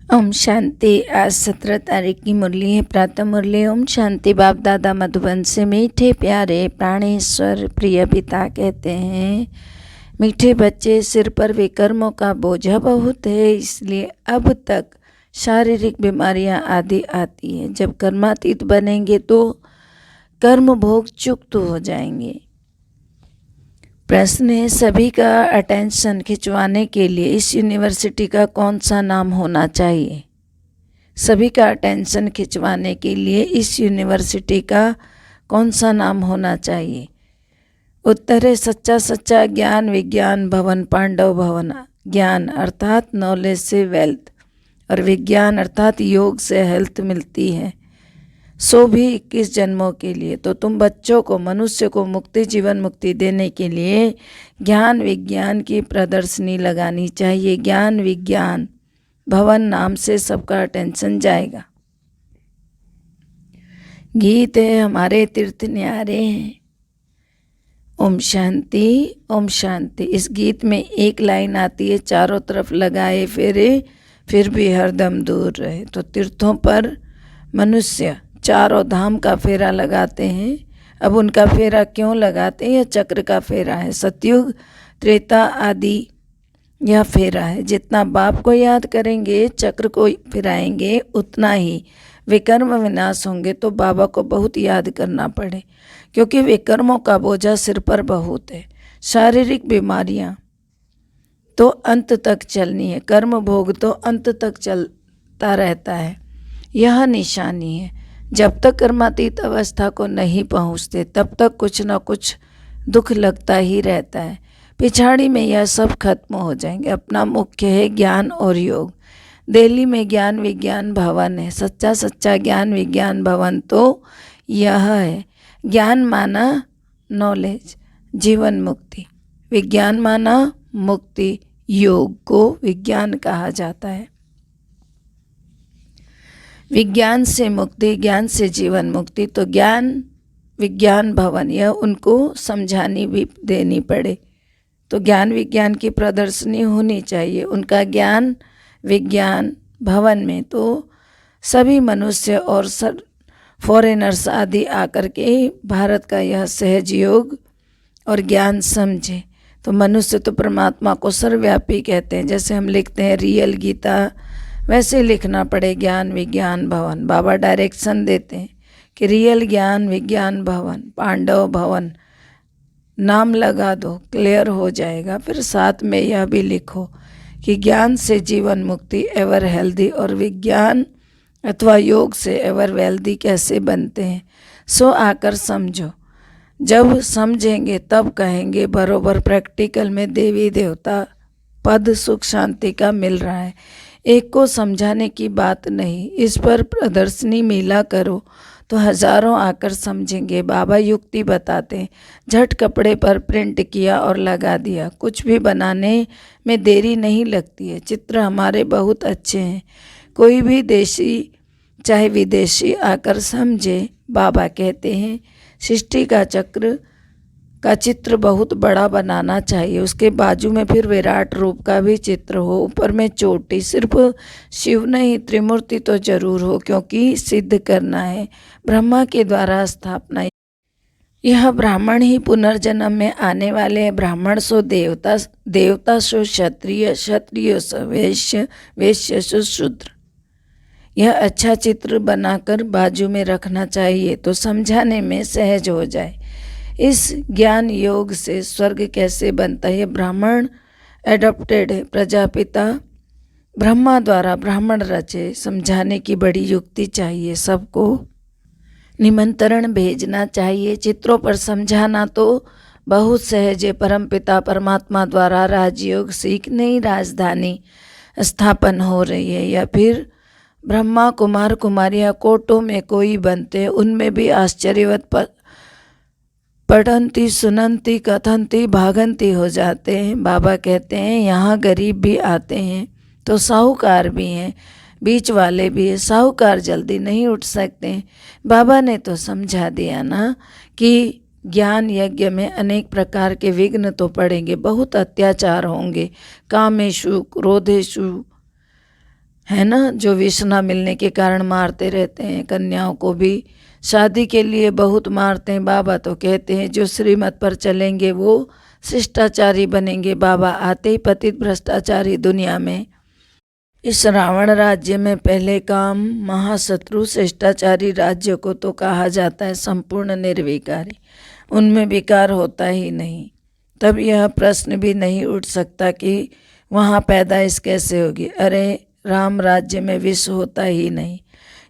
ओम शांति। आज 17 तारीख की मुरली है प्रातः मुरली। ओम शांति। बाप दादा मधुबन से मीठे प्यारे प्राणेश्वर प्रिय पिता कहते हैं, मीठे बच्चे, सिर पर विकर्मों का बोझा बहुत है, इसलिए अब तक शारीरिक बीमारियां आदि आती हैं। जब कर्मातीत बनेंगे तो कर्म भोग चुक्त हो जाएंगे। प्रश्न है, सभी का अटेंशन खिंचवाने के लिए इस यूनिवर्सिटी का कौन सा नाम होना चाहिए? सभी का अटेंशन खिंचवाने के लिए इस यूनिवर्सिटी का कौन सा नाम होना चाहिए? उत्तर है, सच्चा सच्चा ज्ञान विज्ञान भवन पांडव भवन। ज्ञान अर्थात नॉलेज से वेल्थ, और विज्ञान अर्थात योग से हेल्थ मिलती है, सो भी 21 जन्मों के लिए। तो तुम बच्चों को, मनुष्य को मुक्ति, जीवन मुक्ति देने के लिए ज्ञान विज्ञान की प्रदर्शनी लगानी चाहिए। ज्ञान विज्ञान भवन नाम से सबका अटेंशन जाएगा। गीत है, हमारे तीर्थ न्यारे हैं। ओम शांति ओम शांति। इस गीत में एक लाइन आती है, चारों तरफ लगाए फेरे फिर भी हरदम दूर रहे। तो तीर्थों पर मनुष्य चारों धाम का फेरा लगाते हैं। अब उनका फेरा क्यों लगाते हैं? यह चक्र का फेरा है। सतयुग त्रेता आदि यह फेरा है। जितना बाप को याद करेंगे, चक्र को फिराएंगे, उतना ही विकर्म विनाश होंगे। तो बाबा को बहुत याद करना पड़े, क्योंकि विकर्मों का बोझा सिर पर बहुत है। शारीरिक बीमारियां तो अंत तक चलनी है, कर्म भोग तो अंत तक चलता रहता है। यह निशानी है। जब तक कर्मातीत अवस्था को नहीं पहुँचते तब तक कुछ न कुछ दुख लगता ही रहता है। पिछाड़ी में यह सब खत्म हो जाएंगे। अपना मुख्य है ज्ञान और योग। दिल्ली में ज्ञान विज्ञान भवन है। सच्चा सच्चा ज्ञान विज्ञान भवन तो यह है। ज्ञान माना नॉलेज, जीवन मुक्ति। विज्ञान माना मुक्ति। योग को विज्ञान कहा जाता है। विज्ञान से मुक्ति, ज्ञान से जीवन मुक्ति। तो ज्ञान विज्ञान भवन, यह उनको समझानी भी देनी पड़े। तो ज्ञान विज्ञान की प्रदर्शनी होनी चाहिए उनका ज्ञान विज्ञान भवन में। तो सभी मनुष्य और फॉरेनर्स आदि आकर के भारत का यह सहज योग और ज्ञान समझे। तो मनुष्य तो परमात्मा को सर्वव्यापी कहते हैं। जैसे हम लिखते हैं रियल गीता, वैसे लिखना पड़े ज्ञान विज्ञान भवन। बाबा डायरेक्शन देते हैं कि रियल ज्ञान विज्ञान भवन पांडव भवन नाम लगा दो, क्लियर हो जाएगा। फिर साथ में यह भी लिखो कि ज्ञान से जीवन मुक्ति एवर हेल्दी, और विज्ञान अथवा योग से एवर वेल्दी कैसे बनते हैं, सो आकर समझो। जब समझेंगे तब कहेंगे बरोबर प्रैक्टिकल में देवी देवता पद सुख शांति का मिल रहा है। एक को समझाने की बात नहीं, इस पर प्रदर्शनी मेला करो तो हजारों आकर समझेंगे। बाबा युक्ति बताते हैं, झट कपड़े पर प्रिंट किया और लगा दिया। कुछ भी बनाने में देरी नहीं लगती है। चित्र हमारे बहुत अच्छे हैं। कोई भी देशी चाहे विदेशी आकर समझे। बाबा कहते हैं सृष्टि का चक्र का चित्र बहुत बड़ा बनाना चाहिए। उसके बाजू में फिर विराट रूप का भी चित्र हो, ऊपर में चोटी। सिर्फ शिव नहीं, त्रिमूर्ति तो जरूर हो, क्योंकि सिद्ध करना है ब्रह्मा के द्वारा स्थापना। यह ब्राह्मण ही पुनर्जन्म में आने वाले हैं। ब्राह्मण सो देवता, देवता सो क्षत्रिय, क्षत्रिय सो वैश्य, वैश्य सो शूद्र। यह अच्छा चित्र बनाकर बाजू में रखना चाहिए तो समझाने में सहज हो जाए। इस ज्ञान योग से स्वर्ग कैसे बनता है? ब्राह्मण एडॉप्टेड है। प्रजापिता ब्रह्मा द्वारा ब्राह्मण रचे। समझाने की बड़ी युक्ति चाहिए। सबको निमंत्रण भेजना चाहिए। चित्रों पर समझाना तो बहुत सहज है। परमपिता परमात्मा द्वारा राजयोग सीख नहीं राजधानी स्थापन हो रही है। या फिर ब्रह्मा कुमार कुमारियाँ कोटों में कोई बनते हैं, उनमें भी आश्चर्यवत पढ़ंती सुनंती कथंती भागंती हो जाते हैं। बाबा कहते हैं यहाँ गरीब भी आते हैं तो साहूकार भी हैं, बीच वाले भी हैं। साहूकार जल्दी नहीं उठ सकते। बाबा ने तो समझा दिया ना कि ज्ञान यज्ञ में अनेक प्रकार के विघ्न तो पड़ेंगे, बहुत अत्याचार होंगे, कामेशु क्रोधेशु है ना, जो विष ना मिलने के कारण मारते रहते हैं। कन्याओं को भी शादी के लिए बहुत मारते हैं। बाबा तो कहते हैं जो श्रीमत पर चलेंगे वो शिष्टाचारी बनेंगे। बाबा आते ही पतित भ्रष्टाचारी दुनिया में। इस रावण राज्य में पहले काम महाशत्रु शिष्टाचारी राज्य को तो कहा जाता है संपूर्ण निर्विकारी, उनमें विकार होता ही नहीं। तब यह प्रश्न भी नहीं उठ सकता कि वहाँ पैदाइश कैसे होगी। अरे राम राज्य में विष होता ही नहीं,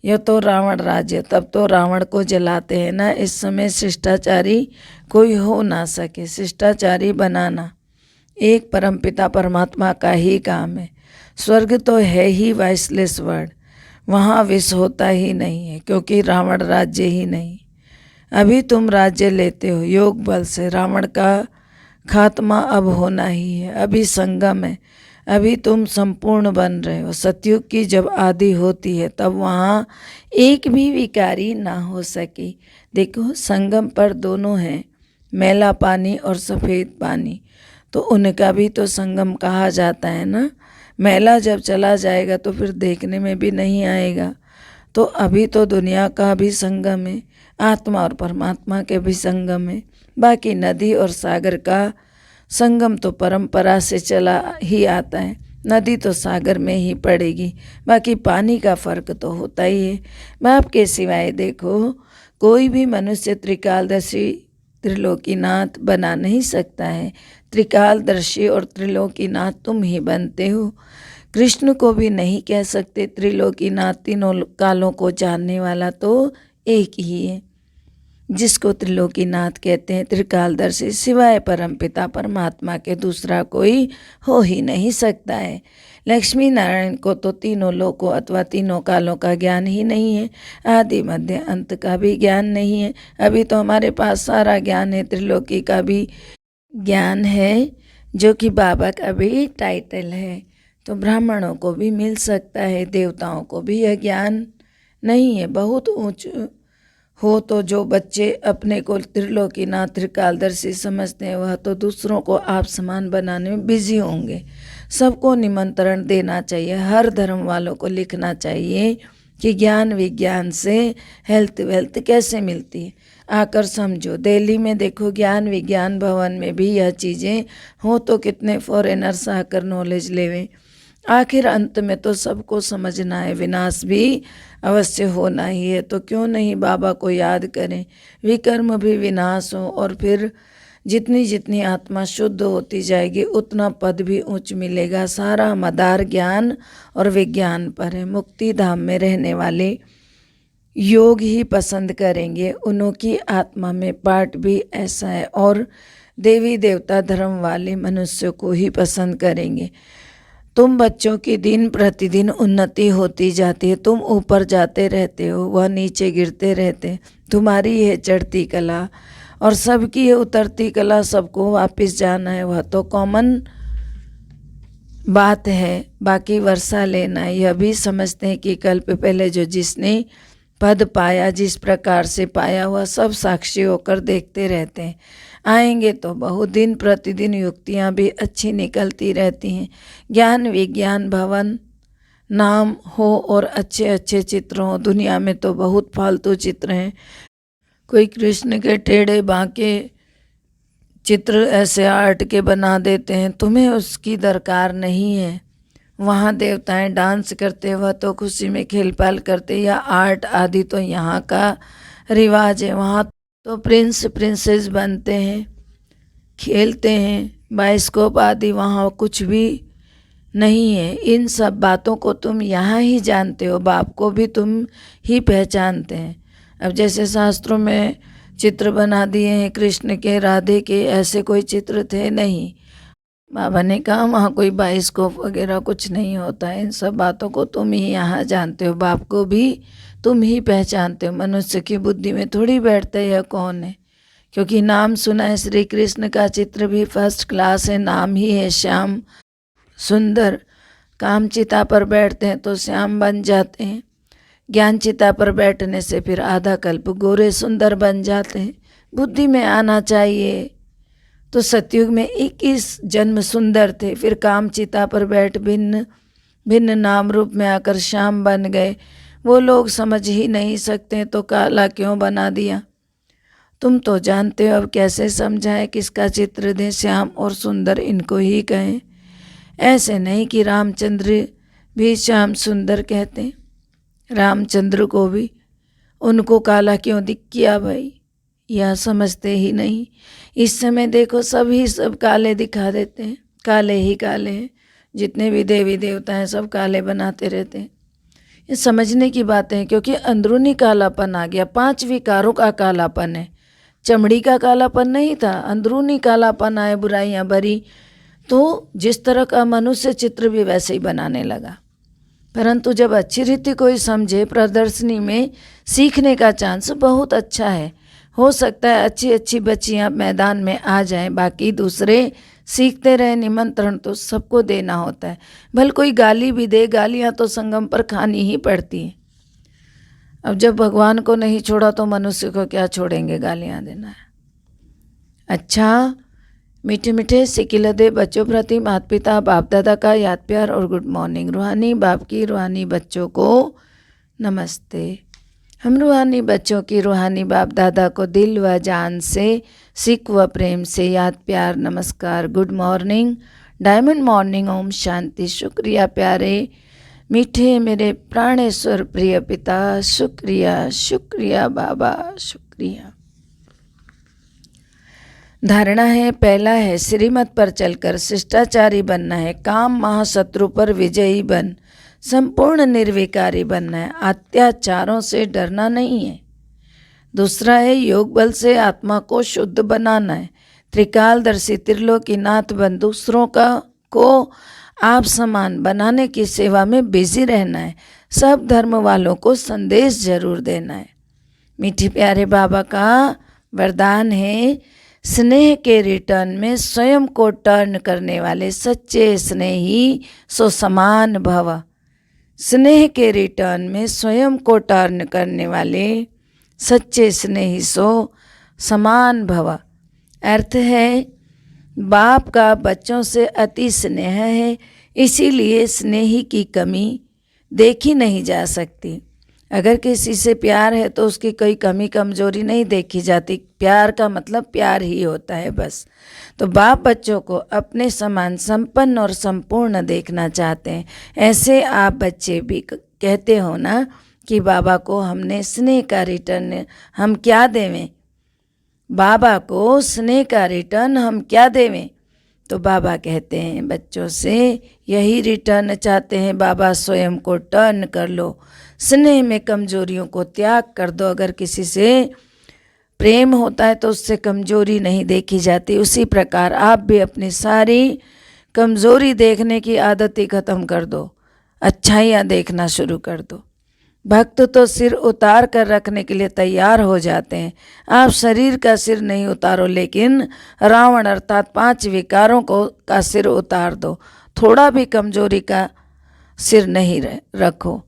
यह तो रावण राज्य। तब तो रावण को जलाते हैं ना। इस समय शिष्टाचारी कोई हो ना सके। शिष्टाचारी बनाना एक परमपिता परमात्मा का ही काम है। स्वर्ग तो है ही वाइसलेस वर्ड, वहाँ विष होता ही नहीं है, क्योंकि रावण राज्य ही नहीं। अभी तुम राज्य लेते हो योग बल से, रावण का खात्मा अब होना ही है। अभी संगम है, अभी तुम संपूर्ण बन रहे हो। सतयुग की जब आदि होती है तब वहाँ एक भी विकारी ना हो सके। देखो संगम पर दोनों हैं, मैला पानी और सफ़ेद पानी, तो उनका भी तो संगम कहा जाता है ना। मैला जब चला जाएगा तो फिर देखने में भी नहीं आएगा। तो अभी तो दुनिया का भी संगम है, आत्मा और परमात्मा के भी संगम है। बाकी नदी और सागर का संगम तो परंपरा से चला ही आता है। नदी तो सागर में ही पड़ेगी, बाकी पानी का फर्क तो होता ही है। बाप के सिवाय देखो कोई भी मनुष्य त्रिकालदर्शी त्रिलोकीनाथ बना नहीं सकता है। त्रिकालदर्शी और त्रिलोकीनाथ तुम ही बनते हो। कृष्ण को भी नहीं कह सकते त्रिलोकीनाथ, तीनों कालों को जानने वाला तो एक ही है जिसको त्रिलोकीनाथ कहते हैं, त्रिकालदर्शी। सिवाय परमपिता परमात्मा के दूसरा कोई हो ही नहीं सकता है। लक्ष्मी नारायण को तो तीनों लोकों अथवा तीनों कालों का ज्ञान ही नहीं है, आदि मध्य अंत का भी ज्ञान नहीं है। अभी तो हमारे पास सारा ज्ञान है, त्रिलोकी का भी ज्ञान है, जो कि बाबा का भी टाइटल है। तो ब्राह्मणों को भी मिल सकता है, देवताओं को भी यह ज्ञान नहीं है। बहुत ऊंच हो तो जो बच्चे अपने को त्रिलोकीनाथ त्रिकालदर्शी समझते हैं वह तो दूसरों को आप समान बनाने में बिजी होंगे। सबको निमंत्रण देना चाहिए, हर धर्म वालों को लिखना चाहिए कि ज्ञान विज्ञान से हेल्थ वेल्थ कैसे मिलती है, आकर समझो। दिल्ली में देखो ज्ञान विज्ञान भवन में भी यह चीज़ें हो तो कितने फॉरेनर्स आकर नॉलेज लेवें। आखिर अंत में तो सबको समझना है, विनाश भी अवश्य होना ही है। तो क्यों नहीं बाबा को याद करें, विकर्म भी विनाश हो, और फिर जितनी जितनी आत्मा शुद्ध होती जाएगी उतना पद भी ऊंच मिलेगा। सारा मदार ज्ञान और विज्ञान पर है। मुक्ति धाम में रहने वाले योग ही पसंद करेंगे, उन्हों की आत्मा में पाठ भी ऐसा है, और देवी देवता धर्म वाले मनुष्यों को ही पसंद करेंगे। तुम बच्चों की दिन प्रतिदिन उन्नति होती जाती है, तुम ऊपर जाते रहते हो, वह नीचे गिरते रहते। तुम्हारी है चढ़ती कला और सबकी है उतरती कला, सबको वापस जाना है, वह तो कॉमन बात है। बाकी वर्षा लेना यह भी समझते हैं कि कल्प पहले जो जिसने पद पाया, जिस प्रकार से पाया, वह सब साक्षी होकर देखते रहते हैं। आएंगे तो बहुत दिन प्रतिदिन युक्तियाँ भी अच्छी निकलती रहती हैं। ज्ञान विज्ञान भवन नाम हो और अच्छे अच्छे चित्र हों। दुनिया में तो बहुत फालतू चित्र हैं, कोई कृष्ण के टेढ़े बांके चित्र ऐसे आर्ट के बना देते हैं, तुम्हें उसकी दरकार नहीं है। वहाँ देवताएं डांस करते, वह तो खुशी में खेल-पाल करते, या आर्ट आदि तो यहाँ का रिवाज है। वहाँ तो प्रिंस प्रिंसेस बनते हैं, खेलते हैं, बाइस्कोप आदि वहाँ कुछ भी नहीं है। इन सब बातों को तुम यहाँ ही जानते हो, बाप को भी तुम ही पहचानते हैं। अब जैसे शास्त्रों में चित्र बना दिए हैं कृष्ण के, राधे के, ऐसे कोई चित्र थे नहीं। बाबा ने कहा वहाँ कोई बाइस्कोप वगैरह कुछ नहीं होता है। इन सब बातों को तुम ही यहाँ जानते हो, बाप को भी तुम ही पहचानते हो। मनुष्य की बुद्धि में थोड़ी बैठता है यह कौन है, क्योंकि नाम सुना है। श्री कृष्ण का चित्र भी फर्स्ट क्लास है, नाम ही है श्याम सुंदर। काम चिता पर बैठते हैं तो श्याम बन जाते हैं, ज्ञान चिता पर बैठने से फिर आधा कल्प गोरे सुंदर बन जाते हैं। बुद्धि में आना चाहिए। तो सतयुग में 21 जन्म सुंदर थे, फिर काम चिता पर बैठ भिन्न भिन्न नाम रूप में आकर श्याम बन गए। वो लोग समझ ही नहीं सकते तो काला क्यों बना दिया। तुम तो जानते हो, अब कैसे समझाएं, किसका चित्र दें, श्याम और सुंदर इनको ही कहें। ऐसे नहीं कि रामचंद्र भी श्याम सुंदर कहते, रामचंद्र को भी उनको काला क्यों दिख किया भाई, यह समझते ही नहीं। इस समय देखो सभी सब काले दिखा देते हैं, काले ही काले हैं, जितने भी देवी देवता हैं सब काले बनाते रहते हैं। ये समझने की बातें हैं, क्योंकि अंदरूनी कालापन आ गया। 5 विकारों का कालापन है, चमड़ी का कालापन नहीं था, अंदरूनी कालापन आए, बुराइयां भरी। तो जिस तरह का मनुष्य चित्र भी वैसे ही बनाने लगा। परंतु जब अच्छी रीति कोई समझे, प्रदर्शनी में सीखने का चांस बहुत अच्छा है। हो सकता है अच्छी अच्छी बच्चियां मैदान में आ जाएं, बाकी दूसरे सीखते रहे। निमंत्रण तो सबको देना होता है, भले कोई गाली भी दे, गालियां तो संगम पर खानी ही पड़ती हैं। अब जब भगवान को नहीं छोड़ा तो मनुष्य को क्या छोड़ेंगे गालियां देना है। अच्छा, मीठे मीठे सिकिलदे बच्चों प्रति माता पिता बाप दादा का याद प्यार और गुड मॉर्निंग। रूहानी बाप की रूहानी बच्चों को नमस्ते। हम रूहानी बच्चों की रूहानी बाप दादा को दिल व जान से, सिख व प्रेम से याद प्यार नमस्कार, good morning, diamond morning, Om Shanti. शुक्रिया प्यारे मीठे मेरे प्राणेश्वर प्रिय पिता, शुक्रिया शुक्रिया बाबा, शुक्रिया। धारणा है, पहला है श्रीमत पर चलकर शिष्टाचारी बनना है, काम महाशत्रु पर विजयी बन संपूर्ण निर्विकारी बनना है, अत्याचारों से डरना नहीं है। दूसरा है योग बल से आत्मा को शुद्ध बनाना है, त्रिकालदर्शी त्रिलोकीनाथ बन दूसरों को आप समान बनाने की सेवा में बिजी रहना है, सब धर्म वालों को संदेश जरूर देना है। मीठे प्यारे बाबा का वरदान है, स्नेह के रिटर्न में स्वयं को टर्न करने वाले सच्चे स्नेही सो समान भव। स्नेह के रिटर्न में स्वयं को टर्न करने वाले सच्चे स्नेही सो समान भव। अर्थ है, बाप का बच्चों से अति स्नेह है, इसीलिए स्नेही की कमी देखी नहीं जा सकती। अगर किसी से प्यार है तो उसकी कोई कमी कमजोरी नहीं देखी जाती। प्यार का मतलब प्यार ही होता है बस। तो बाप बच्चों को अपने समान संपन्न और संपूर्ण देखना चाहते हैं। ऐसे आप बच्चे भी कहते हो ना कि बाबा को हमने स्नेह का रिटर्न हम क्या देवें, बाबा को स्नेह का रिटर्न हम क्या देवें। तो बाबा कहते हैं बच्चों से यही रिटर्न चाहते हैं, बाबा स्वयं को टर्न कर लो, स्नेह में कमजोरियों को त्याग कर दो। अगर किसी से प्रेम होता है तो उससे कमजोरी नहीं देखी जाती। उसी प्रकार आप भी अपनी सारी कमजोरी देखने की आदत ही ख़त्म कर दो, अच्छाइयाँ देखना शुरू कर दो। भक्त तो सिर उतार कर रखने के लिए तैयार हो जाते हैं। आप शरीर का सिर नहीं उतारो, लेकिन रावण अर्थात 5 विकारों का सिर उतार दो। थोड़ा भी कमजोरी का सिर नहीं रखो।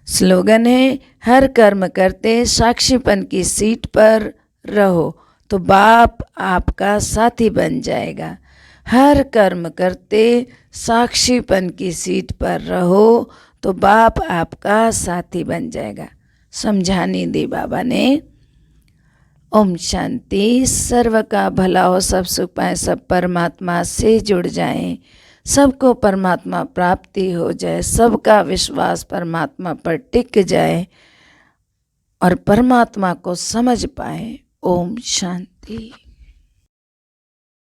स्लोगन है, हर कर्म करते साक्षीपन की सीट पर रहो तो बाप आपका साथी बन जाएगा। हर कर्म करते साक्षीपन की सीट पर रहो तो बाप आपका साथी बन जाएगा। समझानी दी बाबा ने। ओम शांति। सर्व का भला हो, सब सुख पाएं, सब परमात्मा से जुड़ जाएं, सबको परमात्मा प्राप्ति हो जाए, सबका विश्वास परमात्मा पर टिक जाए और परमात्मा को समझ पाए। ओम शांति।